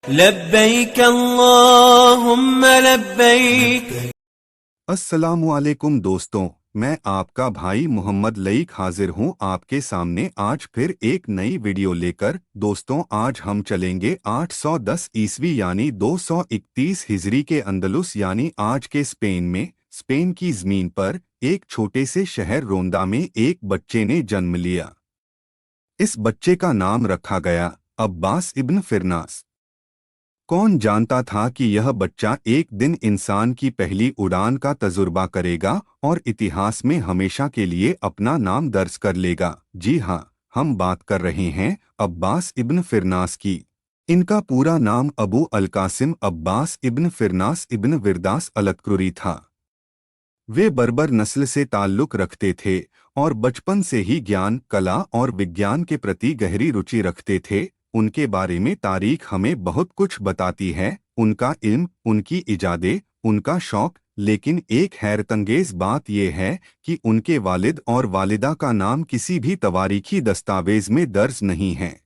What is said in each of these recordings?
लब्बैक अल्लाहुम्मा लब्बैक। अस्सलामुअलैकुम दोस्तों, मैं आपका भाई मोहम्मद लईक हाजिर हूं आपके सामने आज फिर एक नई वीडियो लेकर। दोस्तों, आज हम चलेंगे 810 ईस्वी यानी 231 हिजरी के अंदलुस यानी आज के स्पेन में। स्पेन की जमीन पर एक छोटे से शहर रोंदा में एक बच्चे ने जन्म लिया। इस बच्चे का नाम रखा गया अब्बास इब्न फिरनास। कौन जानता था कि यह बच्चा एक दिन इंसान की पहली उड़ान का तजुर्बा करेगा और इतिहास में हमेशा के लिए अपना नाम दर्ज कर लेगा। जी हाँ, हम बात कर रहे हैं अब्बास इब्न फिरनास की। इनका पूरा नाम अबू अल कासिम अब्बास इब्न फिरनास इब्न विरदास अलतक्रुरी था। वे बर्बर नस्ल से ताल्लुक रखते थे और बचपन से ही ज्ञान, कला और विज्ञान के प्रति गहरी रुचि रखते थे। उनके बारे में तारीख हमें बहुत कुछ बताती है, उनका इल्म, उनकी इजादे, उनका शौक। लेकिन एक हैरतंगेज बात यह है कि उनके वालिद और वालिदा का नाम किसी भी तवारीखी दस्तावेज में दर्ज नहीं है।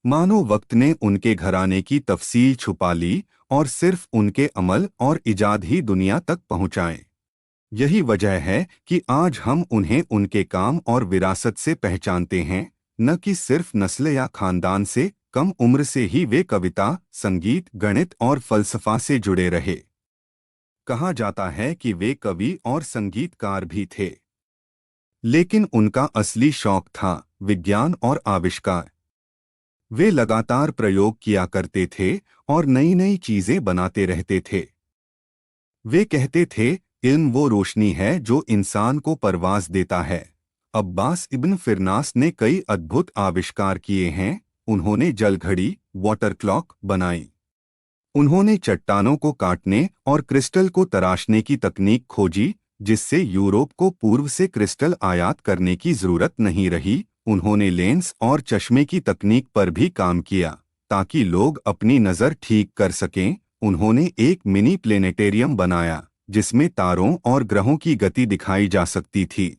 मानो वक्त ने उनके घराने की तफसील छुपा ली और सिर्फ उनके अमल और इजाद ही दुनिया तक पहुंचाए। यही वजह है कि आज हम उन्हें उनके काम और विरासत से पहचानते हैं, न कि सिर्फ नस्ल या खानदान से। कम उम्र से ही वे कविता, संगीत, गणित और फलसफा से जुड़े रहे। कहा जाता है कि वे कवि और संगीतकार भी थे, लेकिन उनका असली शौक था विज्ञान और आविष्कार। वे लगातार प्रयोग किया करते थे और नई नई चीजें बनाते रहते थे। वे कहते थे, इल्म वो रोशनी है जो इंसान को परवाज देता है। अब्बास इब्न फिरनास ने कई अद्भुत आविष्कार किए हैं। उन्होंने जलघड़ी, वाटर क्लॉक बनाई। उन्होंने चट्टानों को काटने और क्रिस्टल को तराशने की तकनीक खोजी, जिससे यूरोप को पूर्व से क्रिस्टल आयात करने की जरूरत नहीं रही। उन्होंने लेंस और चश्मे की तकनीक पर भी काम किया, ताकि लोग अपनी नज़र ठीक कर सकें। उन्होंने एक मिनी प्लेनेटेरियम बनाया, जिसमें तारों और ग्रहों की गति दिखाई जा सकती थी।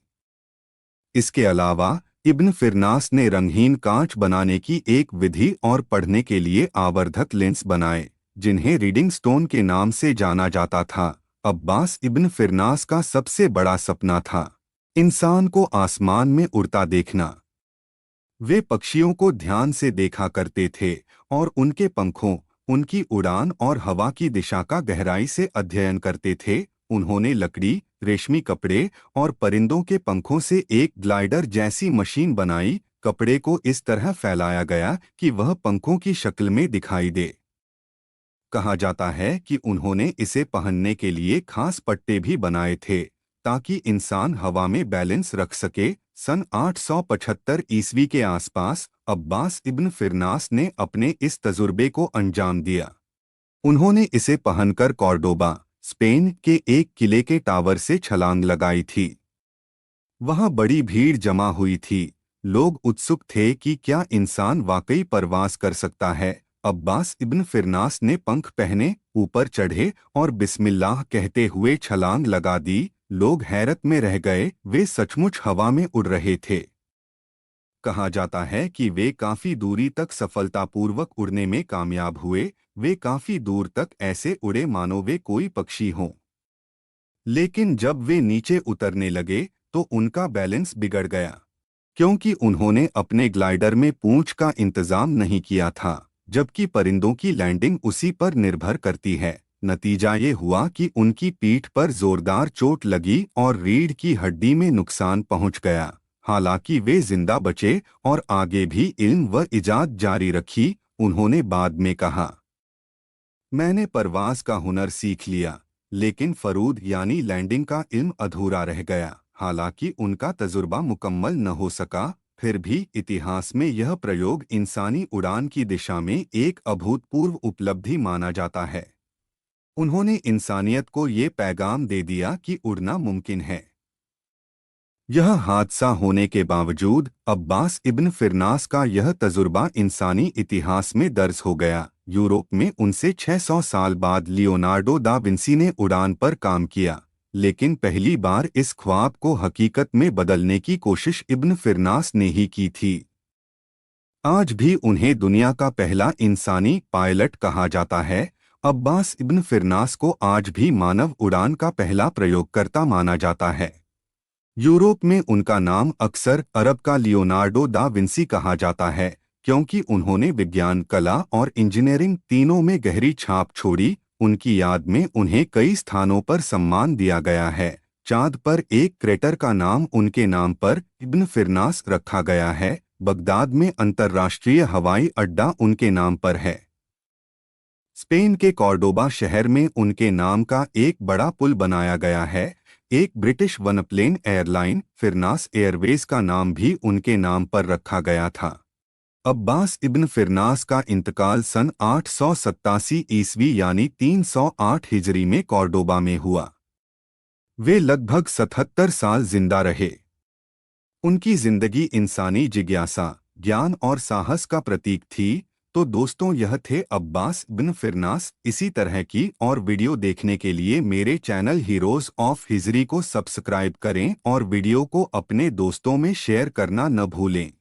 इसके अलावा इब्न फिरनास ने रंगहीन कांच बनाने की एक विधि और पढ़ने के लिए आवर्धक लेंस बनाए, जिन्हें रीडिंग स्टोन के नाम से जाना जाता था। अब्बास इब्न फिरनास का सबसे बड़ा सपना था इंसान को आसमान में उड़ता देखना। वे पक्षियों को ध्यान से देखा करते थे और उनके पंखों, उनकी उड़ान और हवा की दिशा का गहराई से अध्ययन करते थे। उन्होंने लकड़ी, रेशमी कपड़े और परिंदों के पंखों से एक ग्लाइडर जैसी मशीन बनाई। कपड़े को इस तरह फैलाया गया कि वह पंखों की शक्ल में दिखाई दे। कहा जाता है कि उन्होंने इसे पहनने के लिए खास पट्टे भी बनाए थे, ताकि इंसान हवा में बैलेंस रख सके। सन 875 ईस्वी के आसपास अब्बास इब्न फिरनास ने अपने इस तजुर्बे को अंजाम दिया। उन्होंने इसे पहनकर कॉर्डोबा, स्पेन के एक किले के टावर से छलांग लगाई थी। वहां बड़ी भीड़ जमा हुई थी। लोग उत्सुक थे कि क्या इंसान वाकई परवास कर सकता है। अब्बास इब्न फिरनास ने पंख पहने, ऊपर चढ़े और बिस्मिल्लाह कहते हुए छलांग लगा दी। लोग हैरत में रह गए, वे सचमुच हवा में उड़ रहे थे। कहा जाता है कि वे काफी दूरी तक सफलतापूर्वक उड़ने में कामयाब हुए। वे काफी दूर तक ऐसे उड़े मानो वे कोई पक्षी हों। लेकिन जब वे नीचे उतरने लगे तो उनका बैलेंस बिगड़ गया, क्योंकि उन्होंने अपने ग्लाइडर में पूंछ का इंतजाम नहीं किया था, जबकि परिंदों की लैंडिंग उसी पर निर्भर करती है। नतीजा ये हुआ कि उनकी पीठ पर जोरदार चोट लगी और रीढ़ की हड्डी में नुकसान पहुंच गया। हालांकि वे जिंदा बचे और आगे भी इल्म व इजाद जारी रखी। उन्होंने बाद में कहा, मैंने परवाज का हुनर सीख लिया, लेकिन फरूद यानी लैंडिंग का इल्म अधूरा रह गया। हालांकि उनका तजुर्बा मुकम्मल न हो सका, फिर भी इतिहास में यह प्रयोग इंसानी उड़ान की दिशा में एक अभूतपूर्व उपलब्धि माना जाता है। उन्होंने इंसानियत को ये पैगाम दे दिया कि उड़ना मुमकिन है। यह हादसा होने के बावजूद अब्बास इब्न फिरनास का यह तजुर्बा इंसानी इतिहास में दर्ज हो गया। यूरोप में उनसे 600 साल बाद लियोनार्डो दा विंसी ने उड़ान पर काम किया, लेकिन पहली बार इस ख्वाब को हकीकत में बदलने की कोशिश इब्न फिरनास ने ही की थी। आज भी उन्हें दुनिया का पहला इंसानी पायलट कहा जाता है। अब्बास इब्न फिरनास को आज भी मानव उड़ान का पहला प्रयोगकर्ता माना जाता है। यूरोप में उनका नाम अक्सर अरब का लियोनार्डो दा विंसी कहा जाता है, क्योंकि उन्होंने विज्ञान, कला और इंजीनियरिंग तीनों में गहरी छाप छोड़ी। उनकी याद में उन्हें कई स्थानों पर सम्मान दिया गया है। चांद पर एक क्रेटर का नाम उनके नाम पर इब्न फिरनास रखा गया है। बगदाद में अंतर्राष्ट्रीय हवाई अड्डा उनके नाम पर है। स्पेन के कॉर्डोबा शहर में उनके नाम का एक बड़ा पुल बनाया गया है। एक ब्रिटिश वनप्लेन एयरलाइन फिरनास एयरवेज का नाम भी उनके नाम पर रखा गया था। अब्बास इब्न फिरनास का इंतकाल सन 887 ईस्वी यानी 308 हिजरी में कॉर्डोबा में हुआ। वे लगभग 77 साल जिंदा रहे। उनकी जिंदगी इंसानी जिज्ञासा, ज्ञान और साहस का प्रतीक थी। तो दोस्तों, यह थे अब्बास बिन फिरनास। इसी तरह की और वीडियो देखने के लिए मेरे चैनल हीरोज ऑफ हिजरी को सब्सक्राइब करें और वीडियो को अपने दोस्तों में शेयर करना न भूलें।